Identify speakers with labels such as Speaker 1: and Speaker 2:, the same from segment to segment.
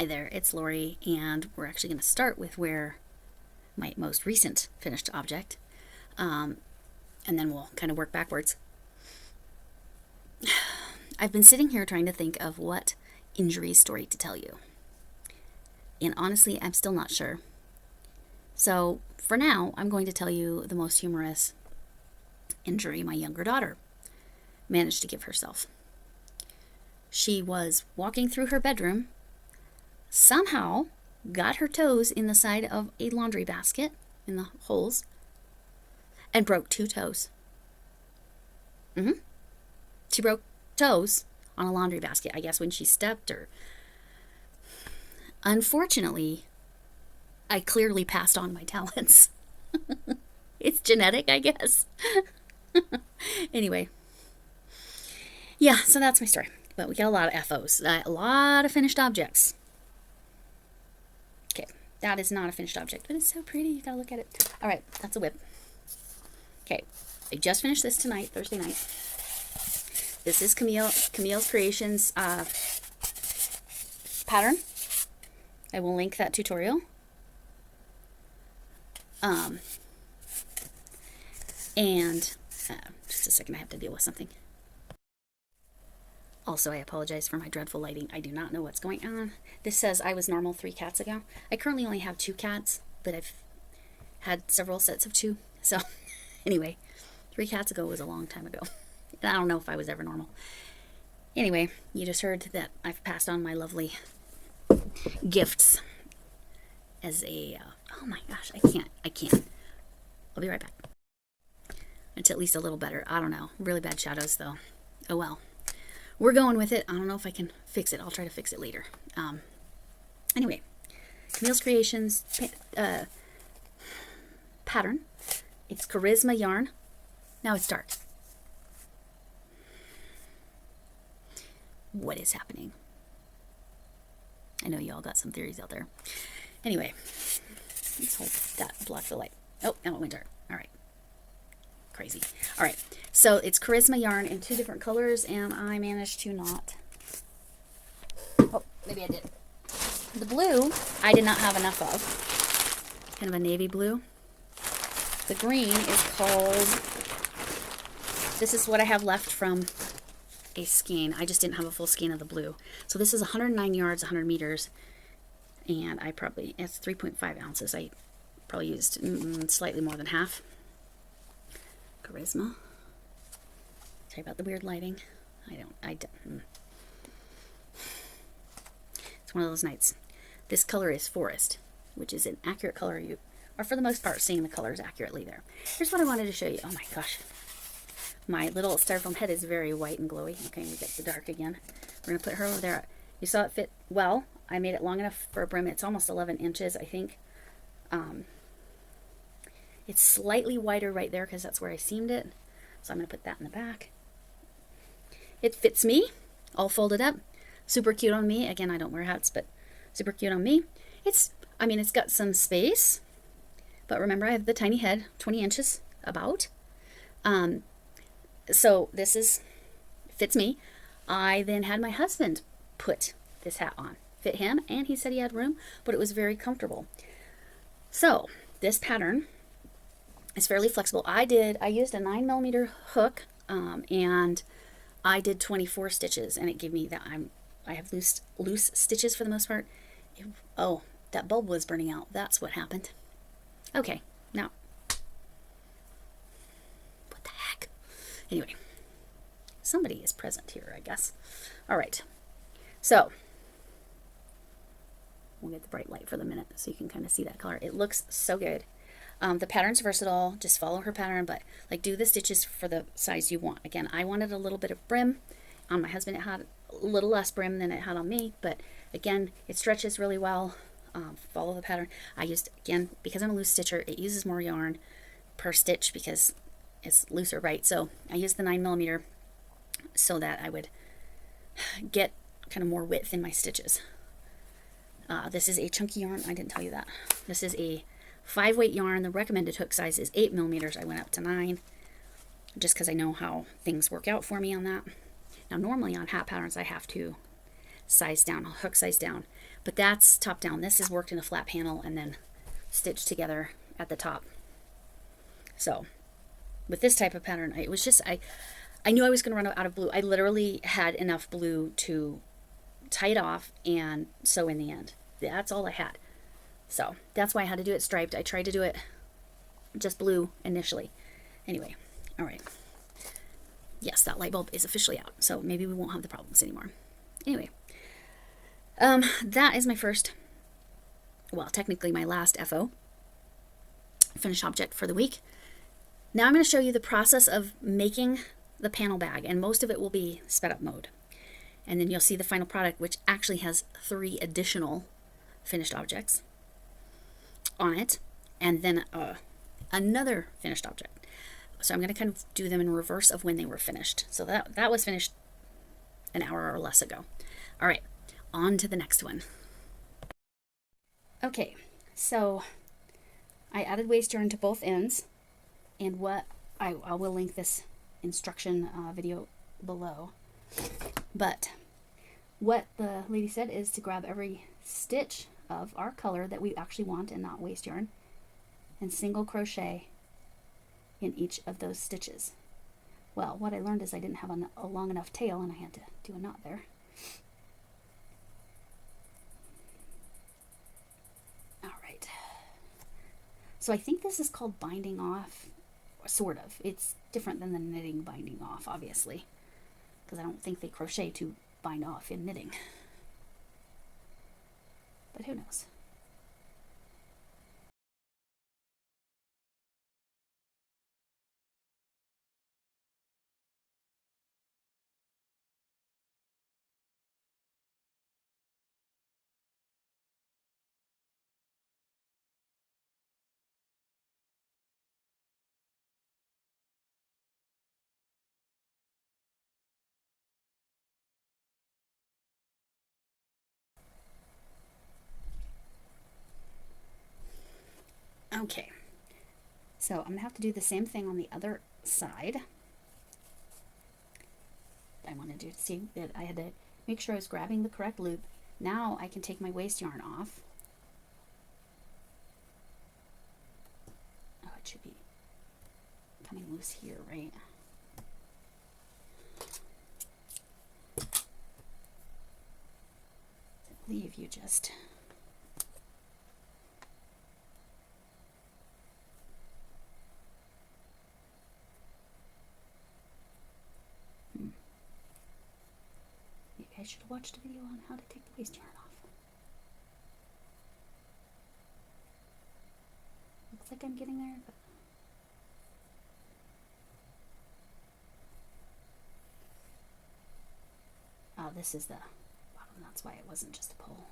Speaker 1: Hi there, it's Lori, and we're actually going to start with where my most recent finished object, and then we'll kind of work backwards. I've been sitting here trying to think of what injury story to tell you, and honestly, I'm still not sure. So for now, I'm going to tell you the most humorous injury my younger daughter managed to give herself. She was walking through her bedroom, somehow got her toes in the side of a laundry basket, in the holes, and broke 2 toes. She broke toes on a laundry basket, I guess when she stepped or... Unfortunately, I clearly passed on my talents. It's genetic, I guess. Anyway. Yeah, so that's my story. But we got a lot of FOs, a lot of finished objects. Okay, that is not a finished object, but it's so pretty. You gotta look at it. All right, that's a whip. Okay, I just finished this tonight, Thursday night. This is Camille's Creations pattern. I will link that tutorial. And just a second, I have to deal with something. Also, I apologize for my dreadful lighting. I do not know what's going on. This says I was normal 3 cats ago. I currently only have 2 cats, but I've had several sets of 2. So anyway, 3 cats ago was a long time ago. And I don't know if I was ever normal. Anyway, you just heard that I've passed on my lovely gifts as a, oh my gosh, I can't. I'll be right back. It's at least a little better. I don't know. Really bad shadows though. Oh well. We're going with it. I don't know if I can fix it. I'll try to fix it later. Anyway, Camille's Creations pattern. It's Charisma yarn. Now it's dark. What is happening? I know you all got some theories out there. Anyway, let's hold that, block the light. Oh, now it went dark. All right. Crazy. All right, so it's Charisma yarn in 2 different colors, and I managed to not... Oh, maybe I did. The blue, I did not have enough of. Kind of a navy blue. The green is called... This is what I have left from a skein. I just didn't have a full skein of the blue. So this is 109 yards, 100 meters, and it's 3.5 ounces. I probably used slightly more than half. Charisma. Sorry about the weird lighting. It's one of those nights. This color is Forest, which is an accurate color. You are, for the most part, seeing the colors accurately there. Here's what I wanted to show you. Oh my gosh. My little styrofoam head is very white and glowy. Okay, we get the dark again. We're going to put her over there. You saw it fit well. I made it long enough for a brim. It's almost 11 inches, I think. It's slightly wider right there because that's where I seamed it. So I'm going to put that in the back. It fits me, all folded up. Super cute on me. Again, I don't wear hats, but super cute on me. It's got some space. But remember, I have the tiny head, 20 inches about. So this fits me. I then had my husband put this hat on. Fit him, and he said he had room, but it was very comfortable. So this pattern is fairly flexible. I used a 9mm hook, and I did 24 stitches, and it gave me that I have loose stitches for the most part. Oh, that bulb was burning out. That's what happened. Okay, now what the heck? Anyway, somebody is present here, I guess. All right, so we'll get the bright light for the minute so you can kind of see that color. It looks so good. The pattern's versatile. Just follow her pattern, but like do the stitches for the size you want. Again, I wanted a little bit of brim. On my husband, it had a little less brim than it had on me, but again, it stretches really well. Follow the pattern. I used, again, because I'm a loose stitcher, it uses more yarn per stitch because it's looser, right? So I used the 9mm so that I would get kind of more width in my stitches. This is a chunky yarn. I didn't tell you that. This is a 5-weight yarn. The recommended hook size is 8mm. I went up to 9 just because I know how things work out for me on that. Now normally on hat patterns I have to size down, hook size down. But that's top down. This is worked in a flat panel and then stitched together at the top. So with this type of pattern, it was just, I knew I was going to run out of blue. I literally had enough blue to tie it off and sew in the end. That's all I had. So that's why I had to do it striped. I tried to do it just blue initially. Anyway, all right. Yes, that light bulb is officially out, so maybe we won't have the problems anymore. Anyway, that is my first, well, technically my last FO, finished object for the week. Now I'm going to show you the process of making the panel bag, and most of it will be sped up mode. And then you'll see the final product, which actually has 3 additional finished objects on it, and then another finished object. So I'm going to kind of do them in reverse of when they were finished. So that was finished an hour or less ago. All right, on to the next one. Okay, so I added waste yarn to both ends, and what I will link this instruction video below. But what the lady said is to grab every stitch of our color that we actually want and not waste yarn, and single crochet in each of those stitches. Well, what I learned is I didn't have a long enough tail, and I had to do a knot there. All right. So I think this is called binding off, sort of. It's different than the knitting binding off, obviously, because I don't think they crochet to bind off in knitting. But who knows? Okay, so I'm going to have to do the same thing on the other side. I wanted to see that I had to make sure I was grabbing the correct loop. Now I can take my waste yarn off. Oh, it should be coming loose here, right? I believe you just... I should have watched a video on how to take the waste yarn off. Looks like I'm getting there, but... Oh, this is the bottom. That's why it wasn't just a pull.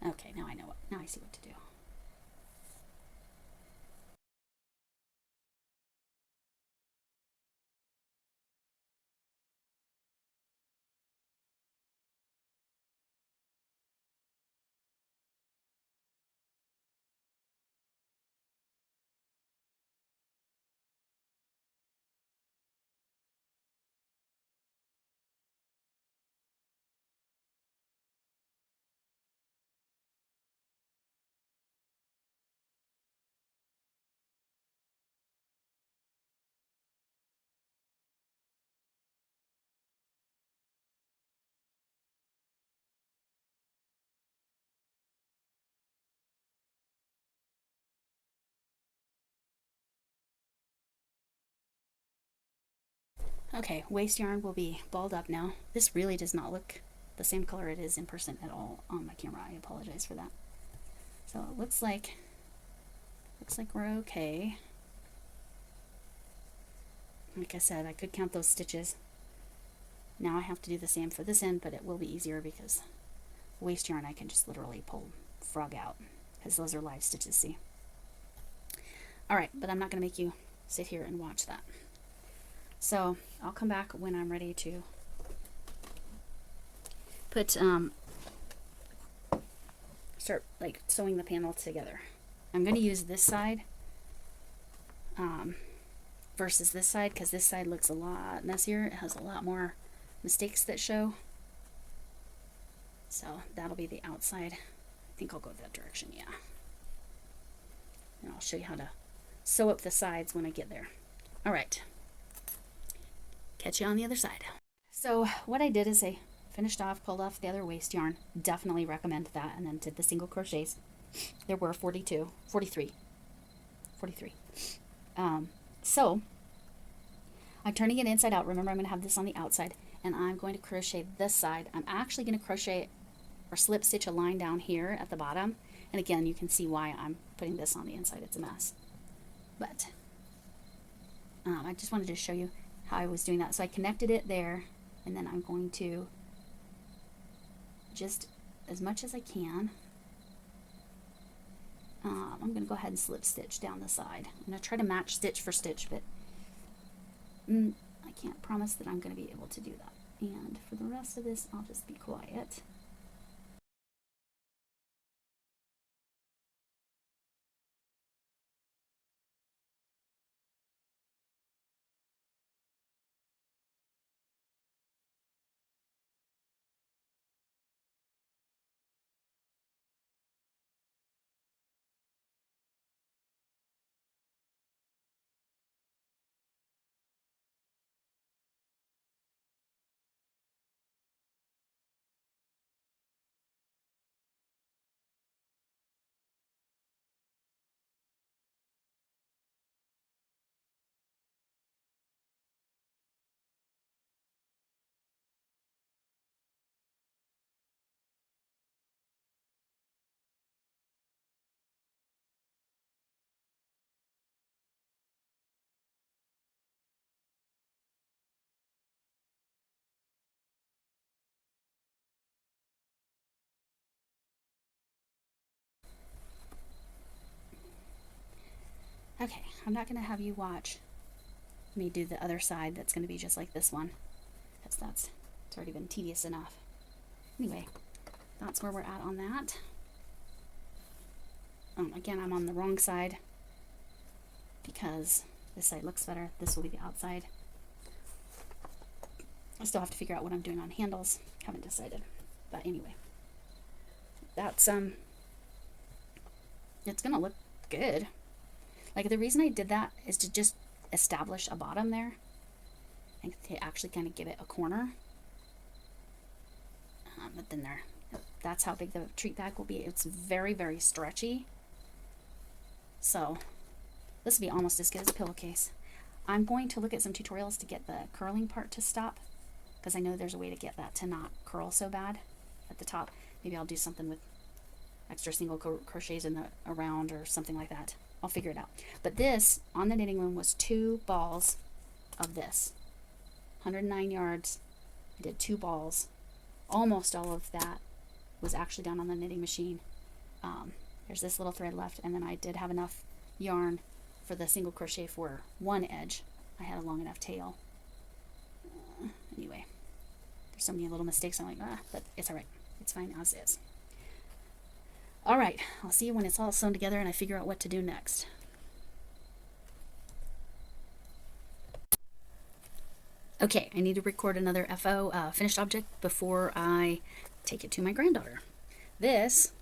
Speaker 1: Okay, now I know what. Now I see what to do. Okay, waste yarn will be balled up now. This really does not look the same color it is in person at all on my camera. I apologize for that. So it looks like we're okay. Like I said, I could count those stitches. Now I have to do the same for this end, but it will be easier because waste yarn I can just literally pull frog out because those are live stitches, see? Alright, but I'm not going to make you sit here and watch that. So I'll come back when I'm ready to put start like sewing the panel together. I'm going to use this side versus this side, because this side looks a lot messier. It has a lot more mistakes that show. So that'll be the outside. I think I'll go that direction, yeah. And I'll show you how to sew up the sides when I get there. All right. Catch you on the other side. So what I did is I finished off, pulled off the other waist yarn. Definitely recommend that. And then did the single crochets. There were 43. So I'm turning it inside out. Remember, I'm going to have this on the outside, and I'm going to crochet this side. I'm actually going to crochet or slip stitch a line down here at the bottom. And again, you can see why I'm putting this on the inside. It's a mess. But I just wanted to show you how I was doing that. So I connected it there, and then I'm going to just as much as I can. I'm going to go ahead and slip stitch down the side. I'm going to try to match stitch for stitch, but I can't promise that I'm going to be able to do that. And for the rest of this, I'll just be quiet. Okay, I'm not going to have you watch me do the other side. That's going to be just like this one, because it's already been tedious enough. Anyway, that's where we're at on that. Again, I'm on the wrong side because this side looks better. This will be the outside. I still have to figure out what I'm doing on handles. Haven't decided. But anyway, that's it's gonna look good. Like, the reason I did that is to just establish a bottom there and to actually kind of give it a corner. But then that's how big the treat bag will be. It's very, very stretchy. So this will be almost as good as a pillowcase. I'm going to look at some tutorials to get the curling part to stop, because I know there's a way to get that to not curl so bad at the top. Maybe I'll do something with extra single crochets in the around or something like that. I'll figure it out. But this on the knitting loom was 2 balls of this, 109 yards. I did 2 balls. Almost all of that was actually done on the knitting machine. There's this little thread left, and then I did have enough yarn for the single crochet for one edge. I had a long enough tail. Anyway, there's so many little mistakes. I'm like, but it's all right. It's fine as is. All right, I'll see you when it's all sewn together and I figure out what to do next. Okay, I need to record another FO, finished object, before I take it to my granddaughter. This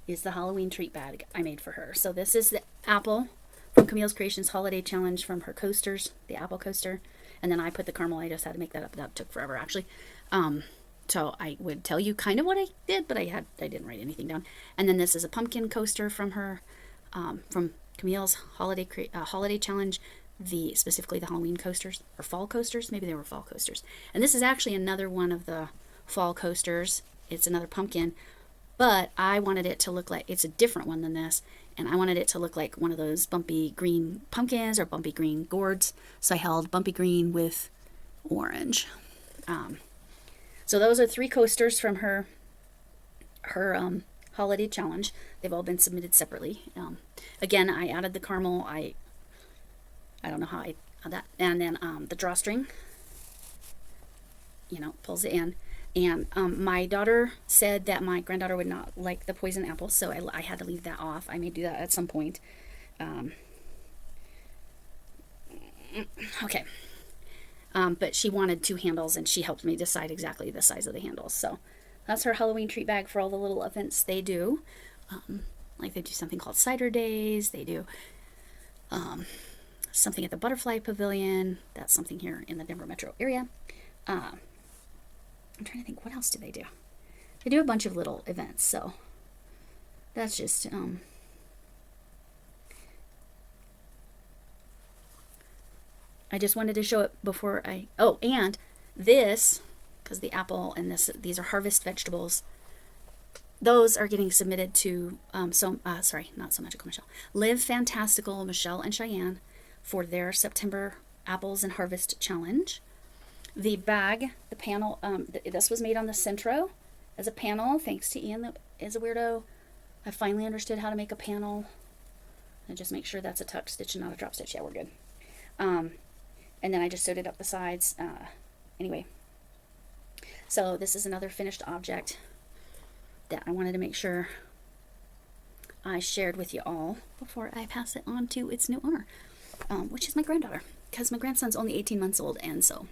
Speaker 1: is the Halloween treat bag I made for her. So this is the apple from Camille's Creations Holiday Challenge from her coasters, the apple coaster. And then I put the caramel. I just had to make that up. That took forever, actually. So I would tell you kind of what I did, but I didn't write anything down. And then this is a pumpkin coaster from her, from Camille's Holiday Challenge, specifically the Halloween coasters, or fall coasters. Maybe they were fall coasters. And this is actually another one of the fall coasters. It's another pumpkin, but I wanted it to look like, it's a different one than this, and I wanted it to look like one of those bumpy green pumpkins or bumpy green gourds. So I held bumpy green with orange. So those are 3 coasters from her holiday challenge. They've all been submitted separately. Again, I added the caramel. I don't know how I add that. And then the drawstring, pulls it in. And my daughter said that my granddaughter would not like the poison apple, so I had to leave that off. I may do that at some point. Okay. But she wanted 2 handles, and she helped me decide exactly the size of the handles. So that's her Halloween treat bag for all the little events they do. Like they do something called Cider Days. They do something at the Butterfly Pavilion. That's something here in the Denver metro area. I'm trying to think, what else do they do? They do a bunch of little events. So that's just... I just wanted to show it before I... Oh, and this, because the apple and these are harvest vegetables, those are getting submitted to, sorry, not So Magical Michelle, Live Fantastical Michelle and Cheyenne for their September Apples and Harvest Challenge. The bag, the panel, this was made on the Centro as a panel, thanks to Ian that is a weirdo. I finally understood how to make a panel. And just make sure that's a tuck stitch and not a drop stitch. Yeah, we're good. And then I just sewed it up the sides. Anyway, so this is another finished object that I wanted to make sure I shared with you all before I pass it on to its new owner, which is my granddaughter, because my grandson's only 18 months old, and so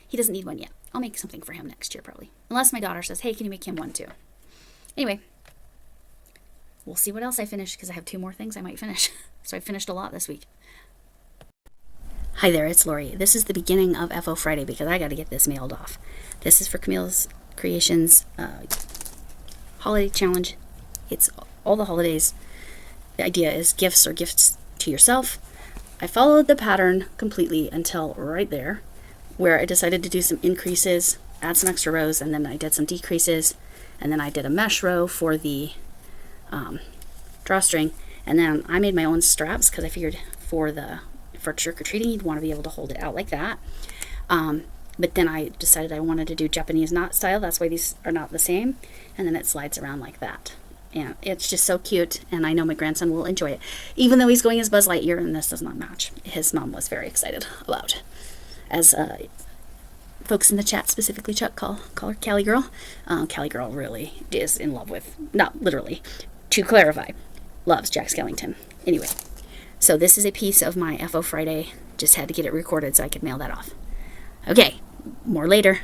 Speaker 1: he doesn't need one yet. I'll make something for him next year, probably. Unless my daughter says, hey, can you make him one too? Anyway, we'll see what else I finish, because I have 2 more things I might finish. So I finished a lot this week. Hi there, it's Lori. This is the beginning of FO Friday because I got to get this mailed off. This is for Camille's Creations Holiday Challenge. It's all the holidays. The idea is gifts or gifts to yourself. I followed the pattern completely until right there, where I decided to do some increases, add some extra rows, and then I did some decreases, and then I did a mesh row for the drawstring, and then I made my own straps because I figured for trick-or-treating, you'd want to be able to hold it out like that. But then I decided I wanted to do Japanese knot style. That's why these are not the same. And then it slides around like that. And it's just so cute, and I know my grandson will enjoy it. Even though he's going as Buzz Lightyear, and this does not match. His mom was very excited about. As folks in the chat, specifically Chuck, call her Callie Girl. Callie Girl really is in love with, not literally, to clarify, loves Jack Skellington. Anyway. So this is a piece of my FO Friday. Just had to get it recorded so I could mail that off. Okay, more later.